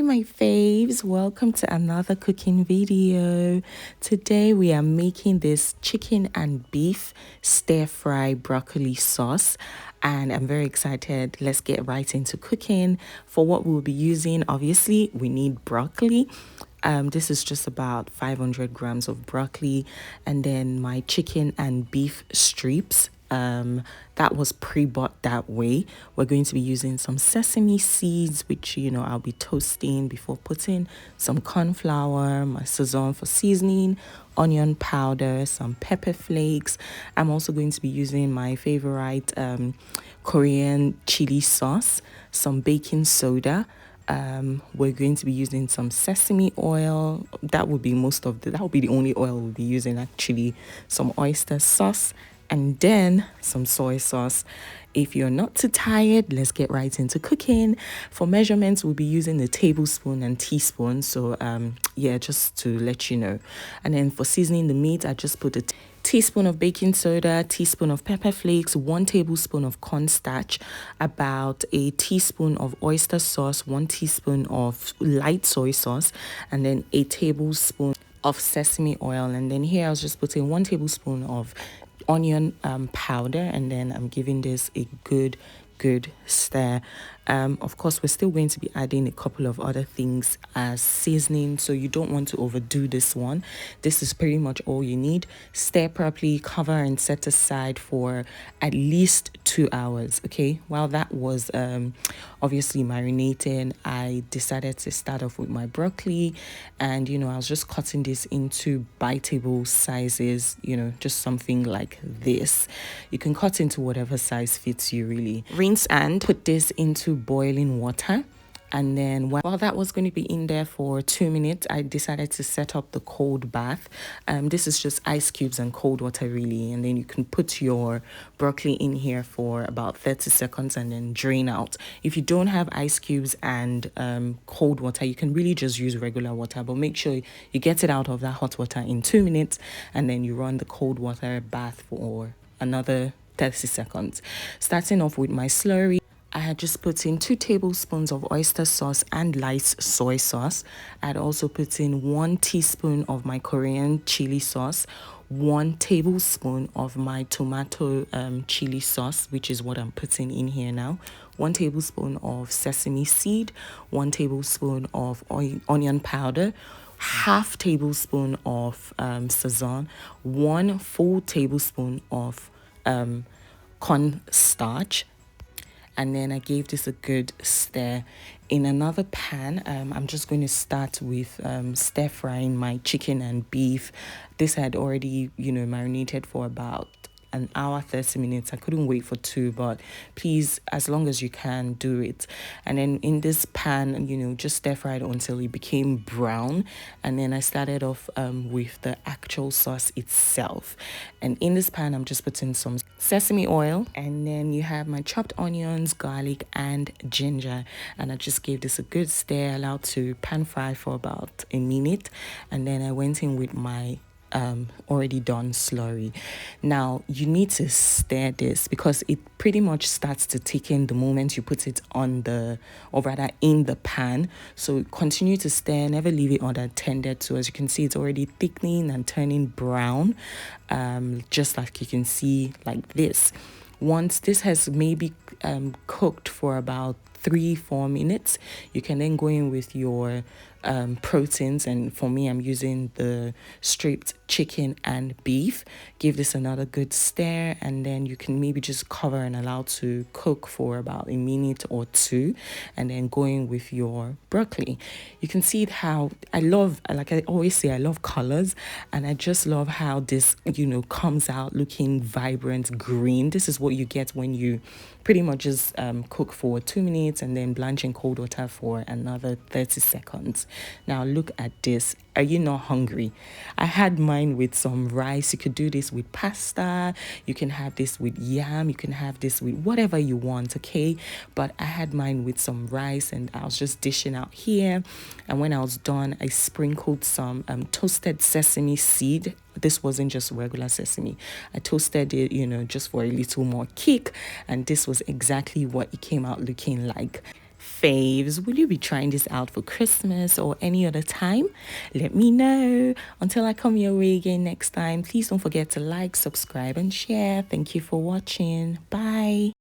my faves, welcome to another cooking video. Today we are making this chicken and beef stir fry broccoli sauce, and I'm very excited. Let's get right into cooking. For what we'll be using, obviously we need broccoli. This is just about 500 grams of broccoli, and then my chicken and beef strips. That was pre-bought that way. We're going to be using some sesame seeds, which I'll be toasting before putting some corn flour, my sazon for seasoning, onion powder, some pepper flakes. I'm also going to be using my favorite Korean chili sauce, some baking soda. We're going to be using some sesame oil. That will be the only oil we'll be using, actually. Some oyster sauce, and then some soy sauce. If you're not too tired, let's get right into cooking. For measurements, we'll be using the tablespoon and teaspoon. So yeah, just to let you know. And then for seasoning the meat, I just put a teaspoon of baking soda, teaspoon of pepper flakes, 1 tablespoon of cornstarch, about a teaspoon of oyster sauce, 1 teaspoon of light soy sauce, and then a tablespoon of sesame oil. And then here I was just putting 1 tablespoon of onion powder, and then I'm giving this a good stir. Of course, we're still going to be adding a couple of other things as seasoning, so you don't want to overdo this one. This is pretty much all you need. Stir properly, cover and set aside for at least 2 hours. Okay, while that was obviously marinating, I decided to start off with my broccoli, and I was just cutting this into biteable sizes, just something like this. You can cut into whatever size fits you, really. Rinse and put this into boiling water. And then while that was going to be in there for 2 minutes, I decided to set up the cold bath. This is just ice cubes and cold water, really. And then you can put your broccoli in here for about 30 seconds and then drain out. If you don't have ice cubes and cold water, you can really just use regular water. But make sure you get it out of that hot water in 2 minutes, and then you run the cold water bath for another 30 seconds. Starting off with my slurry, I had just put in 2 tablespoons of oyster sauce and light soy sauce. I'd also put in 1 teaspoon of my Korean chili sauce, 1 tablespoon of my tomato chili sauce, which is what I'm putting in here now, 1 tablespoon of sesame seed, 1 tablespoon of onion powder, half tablespoon of sazon, 1 full tablespoon of cornstarch. And then I gave this a good stir. In another pan, I'm just going to start with stir frying my chicken and beef. This had already, marinated for about an hour, 30 minutes. I couldn't wait for 2, but please, as long as you can, do it. And then in this pan, just stir fry it until it became brown. And then I started off with the actual sauce itself. And in this pan, I'm just putting some sesame oil. And then you have my chopped onions, garlic, and ginger. And I just gave this a good stir, allowed to pan fry for about a minute. And then I went in with my already done slurry. Now you need to stir this because it pretty much starts to thicken the moment you put it on in the pan. So continue to stir, never leave it unattended. So as you can see, it's already thickening and turning brown, just like you can see like this. Once this has maybe cooked for about 3-4 minutes, you can then go in with your proteins, and for me, I'm using the stripped chicken and beef. Give this another good stir, and then you can maybe just cover and allow to cook for about a minute or 2, and then going with your broccoli. You can see how like I always say, I love colors, and I just love how this comes out looking vibrant green. This is what you get when you pretty much just cook for 2 minutes and then blanch in cold water for another 30 seconds. Now look at this. Are you not hungry? I had mine with some rice. You could do this with pasta. You can have this with yam. You can have this with whatever you want, okay? But I had mine with some rice, and I was just dishing out here. And when I was done, I sprinkled some toasted sesame seed. This wasn't just regular sesame. I toasted it, just for a little more kick. And this was exactly what it came out looking like. faves. Will you be trying this out for Christmas or any other time? Let me know. Until I come your way again next time, please don't forget to like, subscribe, and share. Thank you for watching. Bye.